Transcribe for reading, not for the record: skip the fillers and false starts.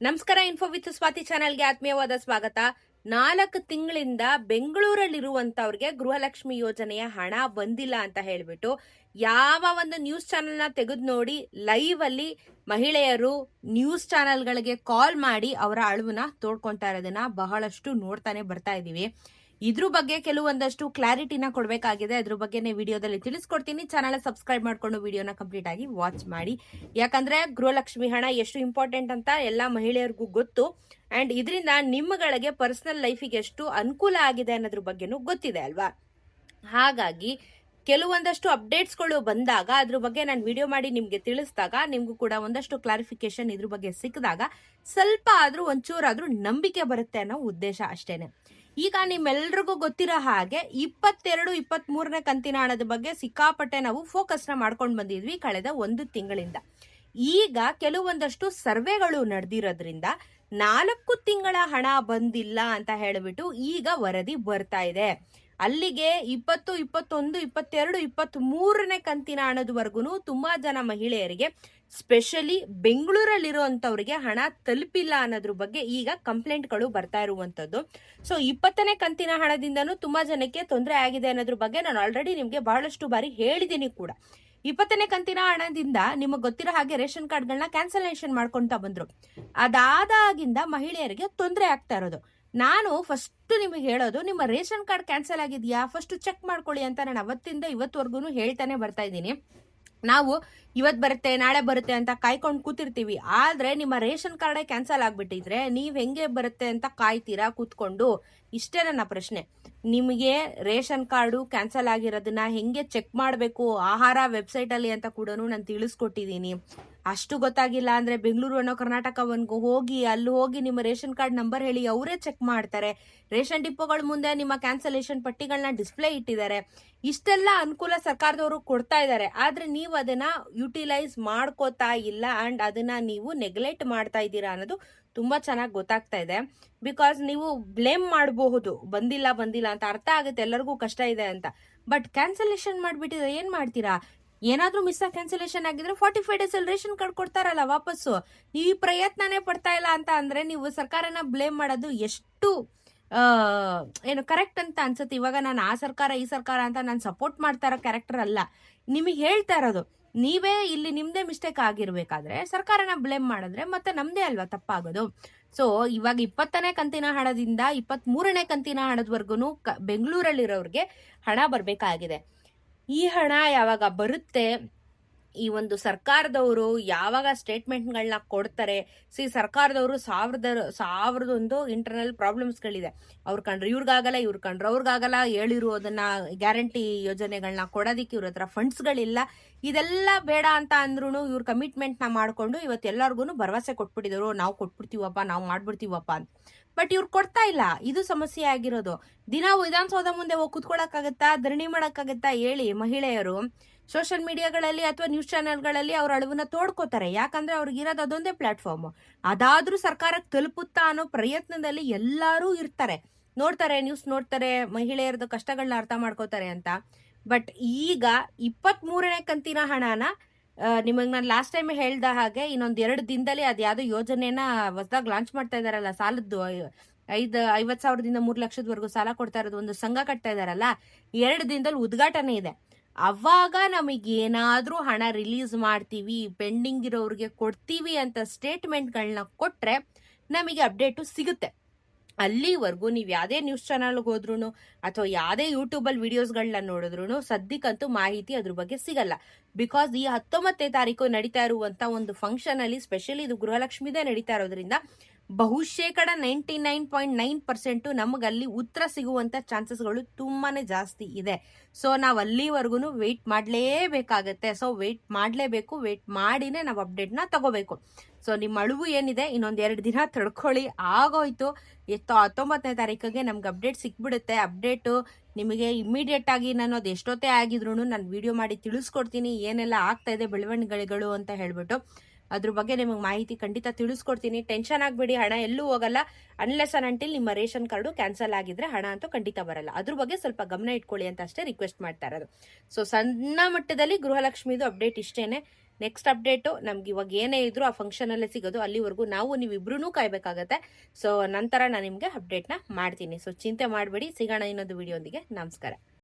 ನಮಸ್ಕಾರ. Info with Swati ಚಾನೆಲ್ಗೆ ಆತ್ಮೀಯವಾದ ಸ್ವಾಗತ. 4 ತಿಂಗಳಿಂದ ಬೆಂಗಳೂರಲ್ಲಿರುವಂತವ್ರಿಗೆ ಗೃಹಲಕ್ಷ್ಮಿ ಯೋಜನೆಯ ಹಣ ಬಂದಿಲ್ಲ ಅಂತ ಹೇಳ್ಬಿಟ್ಟು ಯಾವ ಒಂದು ನ್ಯೂಸ್ ಚಾನೆಲ್ ನ ತೆಗೆದು ನೋಡಿ ಲೈವ್ ಅಲ್ಲಿ ಮಹಿಳೆಯರು ನ್ಯೂಸ್ ಚಾನೆಲ್ಗಳಿಗೆ ಕಾಲ್ ಮಾಡಿ ಅವರ ಅಳುವನ್ನ ತೋಡ್ಕೊಂತಾ ಇರೋದನ್ನ ಬಹಳಷ್ಟು ನೋಡ್ತಾನೆ ಬರ್ತಾ ಇದೀವಿ. ಇದ್ರ ಬಗ್ಗೆ ಕೆಲವೊಂದಷ್ಟು ಕ್ಲಾರಿಟಿನ ಕೊಡಬೇಕಾಗಿದೆ. ಅದ್ರ ಬಗ್ಗೆ ವಿಡಿಯೋದಲ್ಲಿ ತಿಳಿಸ್ಕೊಡ್ತೀನಿ. ಚಾನಲ್ ಸಬ್ಸ್ಕ್ರೈಬ್ ಮಾಡ್ಕೊಂಡು ವಿಡಿಯೋನ ಕಂಪ್ಲೀಟ್ ಆಗಿ ವಾಚ್ ಮಾಡಿ. ಯಾಕಂದ್ರೆ ಗೃಹಲಕ್ಷ್ಮಿ ಹಣ ಎಷ್ಟು ಇಂಪಾರ್ಟೆಂಟ್ ಅಂತ ಎಲ್ಲಾ ಮಹಿಳೆಯರಿಗೂ ಗೊತ್ತು. ಅಂಡ್ ಇದರಿಂದ ನಿಮ್ಮಗಳಿಗೆ ಪರ್ಸನಲ್ ಲೈಫಿಗೆ ಎಷ್ಟು ಅನುಕೂಲ ಆಗಿದೆ ಅನ್ನೋದ್ರ ಬಗ್ಗೆನೂ ಗೊತ್ತಿದೆ ಅಲ್ವಾ. ಹಾಗಾಗಿ ಕೆಲವೊಂದಷ್ಟು ಅಪ್ಡೇಟ್ಸ್ಗಳು ಬಂದಾಗ ಅದ್ರ ಬಗ್ಗೆ ನಾನು ವಿಡಿಯೋ ಮಾಡಿ ನಿಮ್ಗೆ ತಿಳಿಸಿದಾಗ ನಿಮ್ಗೂ ಕೂಡ ಒಂದಷ್ಟು ಕ್ಲಾರಿಫಿಕೇಶನ್ ಇದ್ರ ಬಗ್ಗೆ ಸಿಕ್ಕಿದಾಗ ಸ್ವಲ್ಪ ಆದ್ರೂ ಒಂಚೂರಾದ್ರೂ ನಂಬಿಕೆ ಬರುತ್ತೆ ಅನ್ನೋ ಉದ್ದೇಶ ಅಷ್ಟೇನೆ. ಈಗ ನಿಮ್ಮೆಲ್ರಿಗೂ ಗೊತ್ತಿರೋ ಹಾಗೆ 22-23ನೇ ಕಂತಿನ ಹಣದ ಬಗ್ಗೆ ಸಿಕ್ಕಾಪಟ್ಟೆ ನಾವು ಫೋಕಸ್ ನ ಮಾಡ್ಕೊಂಡು ಬಂದಿದ್ವಿ ಕಳೆದ 1 ತಿಂಗಳಿಂದ. ಈಗ ಕೆಲವೊಂದಷ್ಟು ಸರ್ವೆಗಳು ನಡೆದಿರೋದ್ರಿಂದ 4 ತಿಂಗಳ ಹಣ ಬಂದಿಲ್ಲ ಅಂತ ಹೇಳಿಬಿಟ್ಟು ಈಗ ವರದಿ ಬರ್ತಾ ಇದೆ. ಅಲ್ಲಿಗೆ 20, 21, 22, 23ನೇ ಕಂತಿನ ಹಣದವರೆಗೂ ತುಂಬಾ ಜನ ಮಹಿಳೆಯರಿಗೆ ಸ್ಪೆಷಲಿ ಬೆಂಗಳೂರಲ್ಲಿರುವಂತವ್ರಿಗೆ ಹಣ ತಲುಪಿಲ್ಲ ಅನ್ನೋದ್ರ ಬಗ್ಗೆ ಈಗ ಕಂಪ್ಲೇಂಟ್ಗಳು ಬರ್ತಾ ಇರುವಂತದ್ದು. ಸೊ 20ನೇ ಕಂತಿನ ಹಣದಿಂದನೂ ತುಂಬಾ ಜನಕ್ಕೆ ತೊಂದರೆ ಆಗಿದೆ ಅನ್ನೋದ್ರ ಬಗ್ಗೆ ನಾನು ಆಲ್ರೆಡಿ ನಿಮ್ಗೆ ಬಹಳಷ್ಟು ಬಾರಿ ಹೇಳಿದ್ದೀನಿ ಕೂಡ. 20ನೇ ಕಂತಿನ ಹಣದಿಂದ ನಿಮಗೆ ಗೊತ್ತಿರೋ ಹಾಗೆ ರೇಷನ್ ಕಾರ್ಡ್ಗಳನ್ನ ಕ್ಯಾನ್ಸಲೇಷನ್ ಮಾಡ್ಕೊಂತ ಬಂದ್ರು. ಅದಾದಾಗಿಂದ ಮಹಿಳೆಯರಿಗೆ ತೊಂದರೆ ಆಗ್ತಾ ಇರೋದು. ನಾನು ಫಸ್ಟ್ ನಿಮಗೆ ಹೇಳೋದು, ನಿಮ್ಮ ರೇಷನ್ ಕಾರ್ಡ್ ಕ್ಯಾನ್ಸಲ್ ಆಗಿದ್ಯಾ ಫಸ್ಟ್ ಚೆಕ್ ಮಾಡ್ಕೊಳ್ಳಿ ಅಂತ ನಾನು ಅವತ್ತಿಂದ ಇವತ್ತವರೆಗೂ ಹೇಳ್ತಾನೆ ಬರ್ತಾ ಇದ್ದೀನಿ. ನಾವು ಇವತ್ ಬರುತ್ತೆ ನಾಳೆ ಬರುತ್ತೆ ಅಂತ ಕಾಯ್ಕೊಂಡು ಕೂತಿರ್ತೀವಿ. ಆದ್ರೆ ನಿಮ್ಮ ರೇಷನ್ ಕಾರ್ಡೇ ಕ್ಯಾನ್ಸಲ್ ಆಗ್ಬಿಟ್ಟಿದ್ರೆ ನೀವ್ ಹೆಂಗೆ ಬರುತ್ತೆ ಅಂತ ಕಾಯ್ತೀರಾ ಕೂತ್ಕೊಂಡು? ಇಷ್ಟೇ ನನ್ನ ಪ್ರಶ್ನೆ. ನಿಮಗೆ ರೇಷನ್ ಕಾರ್ಡು ಕ್ಯಾನ್ಸಲ್ ಆಗಿರೋದನ್ನ ಹೆಂಗೆ ಚೆಕ್ ಮಾಡಬೇಕು ಆಹಾರ ವೆಬ್ಸೈಟ್ ಅಲ್ಲಿ ಅಂತ ಕೂಡ ನಾನು ತಿಳಿಸ್ಕೊಟ್ಟಿದ್ದೀನಿ. ಅಷ್ಟು ಗೊತ್ತಾಗಿಲ್ಲ ಅಂದ್ರೆ ಬೆಂಗಳೂರು ಅನ್ನೋ ಕರ್ನಾಟಕವನ್ಗೂ ಹೋಗಿ ಅಲ್ಲಿ ಹೋಗಿ ನಿಮ್ಮ ರೇಷನ್ ಕಾರ್ಡ್ ನಂಬರ್ ಹೇಳಿ ಅವರೇ ಚೆಕ್ ಮಾಡ್ತಾರೆ. ರೇಷನ್ ಡಿಪೋಗಳ ಮುಂದೆ ನಿಮ್ಮ ಕ್ಯಾನ್ಸಲೇಷನ್ ಪಟ್ಟಿಗಳನ್ನ ಡಿಸ್ಪ್ಲೇ ಇಟ್ಟಿದ್ದಾರೆ. ಇಷ್ಟೆಲ್ಲ ಅನುಕೂಲ ಸರ್ಕಾರದವರು ಕೊಡ್ತಾ ಇದ್ದಾರೆ. ಆದ್ರೆ ನೀವು ಅದನ್ನ ಯುಟಿಲೈಸ್ ಮಾಡ್ಕೋತಾ ಇಲ್ಲ ಅಂಡ್ ಅದನ್ನ ನೀವು ನೆಗ್ಲೆಕ್ಟ್ ಮಾಡ್ತಾ ಇದ್ದೀರಾ ಅನ್ನೋದು ತುಂಬಾ ಚೆನ್ನಾಗಿ ಗೊತ್ತಾಗ್ತಾ ಇದೆ. ಬಿಕಾಸ್ ನೀವು ಬ್ಲೇಮ್ ಮಾಡಬಹುದು, ಬಂದಿಲ್ಲ ಅಂತ ಅರ್ಥ ಆಗುತ್ತೆ, ಎಲ್ಲರಿಗೂ ಕಷ್ಟ ಇದೆ ಅಂತ. ಬಟ್ ಕ್ಯಾನ್ಸಲೇಷನ್ ಮಾಡ್ಬಿಟ್ಟಿದ್ರೆ ಏನ್ ಮಾಡ್ತೀರಾ? ಏನಾದ್ರೂ ಮಿಸ್ ಆಗಿ ಕ್ಯಾನ್ಸಲೇಷನ್ ಆಗಿದ್ರೆ 45 ಡೇಸ್ ಅಲ್ಲಿ ರೇಷನ್ ಕಾರ್ಡ್ ಕೊಡ್ತಾರಲ್ಲ ವಾಪಸ್ಸು. ನೀವು ಈ ಪ್ರಯತ್ನನೇ ಪಡ್ತಾ ಇಲ್ಲ ಅಂತ ಅಂದ್ರೆ ನೀವು ಸರ್ಕಾರನ ಬ್ಲೇಮ್ ಮಾಡೋದು ಎಷ್ಟು ಏನು ಕರೆಕ್ಟ್ ಅಂತ ಅನ್ಸುತ್ತೆ. ಇವಾಗ ನಾನು ಆ ಸರ್ಕಾರ ಈ ಸರ್ಕಾರ ಅಂತ ನಾನು ಸಪೋರ್ಟ್ ಮಾಡ್ತಾ ಇರೋ ಕ್ಯಾರೆಕ್ಟರ್ ಅಲ್ಲ, ನಿಮಗೆ ಹೇಳ್ತಾ ಇರೋದು. ನೀವೇ ಇಲ್ಲಿ ನಿಮ್ದೇ ಮಿಸ್ಟೇಕ್ ಆಗಿರ್ಬೇಕಾದ್ರೆ ಸರ್ಕಾರನ ಬ್ಲೇಮ್ ಮಾಡಿದ್ರೆ ಮತ್ತೆ ನಮ್ದೇ ಅಲ್ವಾ ತಪ್ಪಾಗೋದು. ಸೊ ಇವಾಗ 20ನೇ ಕಂತಿನ ಹಣದಿಂದ 23ನೇ ಕಂತಿನ ಹಣದವರೆಗೂ ಬೆಂಗಳೂರಲ್ಲಿರೋರ್ಗೆ ಹಣ ಬರ್ಬೇಕಾಗಿದೆ. ಈ ಹಣ ಯಾವಾಗ ಬರುತ್ತೆ, ಈ ಒಂದು ಸರ್ಕಾರದವರು ಯಾವಾಗ ಸ್ಟೇಟ್ಮೆಂಟ್ಗಳನ್ನ ಕೊಡ್ತಾರೆ. ಸರ್ಕಾರದವರು ಸಾವಿರದೊಂದು ಇಂಟರ್ನಲ್ ಪ್ರಾಬ್ಲಮ್ಸ್ಗಳಿದೆ. ಅವ್ರ ಕಂಡ್ರೆ ಇವ್ರಿಗಾಗಲ್ಲ, ಇವ್ರ ಕಂಡ್ರೆ ಅವ್ರಿಗಾಗಲ್ಲ, ಹೇಳಿರೋದನ್ನ ಗ್ಯಾರಂಟಿ ಯೋಜನೆಗಳನ್ನ ಕೊಡೋದಿಕ್ಕೆ ಇವ್ರ ಹತ್ರ ಫಂಡ್ಸ್ಗಳಿಲ್ಲ. ಇದೆಲ್ಲ ಬೇಡ ಅಂತ ಅಂದ್ರೂ ಇವ್ರ ಕಮಿಟ್ಮೆಂಟ್ ನ ಮಾಡ್ಕೊಂಡು ಇವತ್ತು ಎಲ್ಲರಿಗೂ ಭರವಸೆ ಕೊಟ್ಬಿಟ್ಟಿದ್ರು, ನಾವು ಕೊಟ್ಬಿಡ್ತೀವಪ್ಪ, ನಾವು ಮಾಡ್ಬಿಡ್ತೀವಪ್ಪ ಅಂತ. ಬಟ್ ಇವ್ರು ಕೊಡ್ತಾ ಇಲ್ಲ. ಇದು ಸಮಸ್ಯೆ ಆಗಿರೋದು. ದಿನ ವಿಧಾನಸೌಧ ಮುಂದೆ ಹೋಗಿ ಕುತ್ಕೊಳಕ್ಕಾಗತ್ತಾ, ಧರಣಿ ಮಾಡಕ್ಕಾಗತ್ತಾ ಹೇಳಿ? ಮಹಿಳೆಯರು ಸೋಷಿಯಲ್ ಮೀಡಿಯಾಗಳಲ್ಲಿ ಅಥವಾ ನ್ಯೂಸ್ ಚಾನೆಲ್ಗಳಲ್ಲಿ ಅವ್ರ ಅಳುವನ್ನ ತೋಡ್ಕೋತಾರೆ. ಯಾಕಂದ್ರೆ ಅವ್ರಿಗೆ ಇರೋದು ಅದೊಂದೇ ಪ್ಲಾಟ್ಫಾರ್ಮ್. ಅದಾದ್ರೂ ಸರ್ಕಾರಕ್ಕೆ ತಲುಪುತ್ತಾ ಅನ್ನೋ ಪ್ರಯತ್ನದಲ್ಲಿ ಎಲ್ಲರೂ ಇರ್ತಾರೆ, ನೋಡ್ತಾರೆ, ನ್ಯೂಸ್ ನೋಡ್ತಾರೆ, ಮಹಿಳೆಯರದ ಕಷ್ಟಗಳನ್ನ ಅರ್ಥ ಮಾಡ್ಕೋತಾರೆ ಅಂತ. ಬಟ್ ಈಗ 23ನೇ ಕಂತಿನ ಹಣನ ನಿಮಗ್ ನಾನು ಲಾಸ್ಟ್ ಟೈಮ್ ಹೇಳ್ದ ಹಾಗೆ ಇನ್ನೊಂದ್ 2 ದಿನದಲ್ಲಿ ಅದ್ಯಾವುದೋ ಯೋಜನೆನ ಹೊಸದಾಗಿ ಲಾಂಚ್ ಮಾಡ್ತಾ ಇದಾರಲ್ಲ, ಸಾಲದ್ದು 50,000ದಿಂದ 3 ಲಕ್ಷದವರೆಗೂ ಸಾಲ ಕೊಡ್ತಾ ಇರೋದು ಒಂದು ಸಂಘ ಕಟ್ತಾ ಇದಾರಲ್ಲ, 2 ದಿನದಲ್ಲಿ ಉದ್ಘಾಟನೆ ಇದೆ. ಅವಾಗ ನಮಗೇನಾದ್ರೂ ಹಣ ರಿಲೀಸ್ ಮಾಡ್ತೀವಿ, ಪೆಂಡಿಂಗ್ ಇರೋರಿಗೆ ಕೊಡ್ತೀವಿ ಅಂತ ಸ್ಟೇಟ್ಮೆಂಟ್ಗಳನ್ನ ಕೊಟ್ರೆ ನಮಗೆ ಅಪ್ಡೇಟು ಸಿಗುತ್ತೆ. ಅಲ್ಲಿವರೆಗೂ ನೀವು ಯಾವುದೇ ನ್ಯೂಸ್ ಚಾನಲ್ಗೆ ಹೋದ್ರು ಅಥವಾ ಯಾವುದೇ ಯೂಟ್ಯೂಬಲ್ಲಿ ವಿಡಿಯೋಸ್ಗಳನ್ನ ನೋಡಿದ್ರು ಸದ್ಯಕ್ಕಂತೂ ಮಾಹಿತಿ ಅದ್ರ ಬಗ್ಗೆ ಸಿಗಲ್ಲ. ಬಿಕಾಸ್ ಈ 19ನೇ ತಾರೀಕು ನಡೀತಾ ಇರುವಂತ ಒಂದು ಫಂಕ್ಷನ್ ಅಲ್ಲಿ ಸ್ಪೆಷಲಿ ಇದು ಗೃಹಲಕ್ಷ್ಮಿದೇ ನಡೀತಾ ಇರೋದ್ರಿಂದ ಬಹುಶೇಕಡ 99.9% ನಮಗಲ್ಲಿ ಉತ್ತರ ಸಿಗುವಂತ ಚಾನ್ಸಸ್ಗಳು ತುಂಬಾನೇ ಜಾಸ್ತಿ ಇದೆ. ಸೊ ನಾವು ಅಲ್ಲಿವರೆಗೂ ವೆಯ್ಟ್ ಮಾಡಲೇಬೇಕಾಗತ್ತೆ. ಸೊ ವೆಯ್ಟ್ ಮಾಡಲೇಬೇಕು. ವೆಯ್ಟ್ ಮಾಡಿನೇ ನಾವು ಅಪ್ಡೇಟ್ನ ತಗೋಬೇಕು. ಸೊ ನಿಮ್ಮ ಅಳುವು ಏನಿದೆ ಇನ್ನೊಂದ್ 2 ದಿನ ತಡ್ಕೊಳ್ಳಿ, ಆಗೋಯ್ತು. 19ನೇ ತಾರೀಕಿಗೆ ನಮ್ಗೆ ಅಪ್ಡೇಟ್ ಸಿಕ್ಬಿಡುತ್ತೆ. ಅಪ್ಡೇಟು ನಿಮಗೆ ಇಮಿಡಿಯೇಟ್ ಆಗಿ ನಾನು ಅದು ಎಷ್ಟೊತ್ತೇ ಆಗಿದ್ರು ನಾನು ವಿಡಿಯೋ ಮಾಡಿ ತಿಳಿಸ್ಕೊಡ್ತೀನಿ ಏನೆಲ್ಲ ಆಗ್ತಾ ಇದೆ ಬೆಳವಣಿಗೆಗಳು ಅಂತ ಹೇಳ್ಬಿಟ್ಟು. ಅದ್ರ ಬಗ್ಗೆ ನಿಮಗೆ ಮಾಹಿತಿ ಖಂಡಿತ ತಿಳಿಸ್ಕೊಡ್ತೀನಿ. ಟೆನ್ಷನ್ ಆಗ್ಬೇಡಿ, ಹಣ ಎಲ್ಲೂ ಹೋಗಲ್ಲ ಅನ್ಲೆಸ್ ಅಂಟಿಲ್ ನಿಮ್ಮ ರೇಷನ್ ಕಾರ್ಡು ಕ್ಯಾನ್ಸಲ್ ಆಗಿದ್ರೆ ಹಣ ಅಂತೂ ಖಂಡಿತ ಬರಲ್ಲ. ಅದ್ರ ಬಗ್ಗೆ ಸ್ವಲ್ಪ ಗಮನ ಇಟ್ಕೊಳ್ಳಿ ಅಂತ ಅಷ್ಟೇ ರಿಕ್ವೆಸ್ಟ್ ಮಾಡ್ತಾ ಇರೋದು. ಸೊ ಸಣ್ಣ ಮಟ್ಟದಲ್ಲಿ ಗೃಹಲಕ್ಷ್ಮಿದು ಅಪ್ಡೇಟ್ ಇಷ್ಟೇನೆ. ನೆಕ್ಸ್ಟ್ ಅಪ್ಡೇಟು ನಮ್ಗೆ ಇವಾಗ ಏನೇ ಇದ್ರು ಆ ಫಂಕ್ಷನಲ್ಲೇ ಸಿಗೋದು. ಅಲ್ಲಿವರೆಗೂ ನೀವಿಬ್ರು ಕಾಯ್ಬೇಕಾಗತ್ತೆ. ಸೊ ನಂತರ ನಾನು ನಿಮಗೆ ಅಪ್ಡೇಟ್ನ ಮಾಡ್ತೀನಿ. ಸೊ ಚಿಂತೆ ಮಾಡಬೇಡಿ, ಸಿಗೋಣ ಇನ್ನೊಂದು ವಿಡಿಯೋ ಒಂದಿಗೆ. ನಮಸ್ಕಾರ.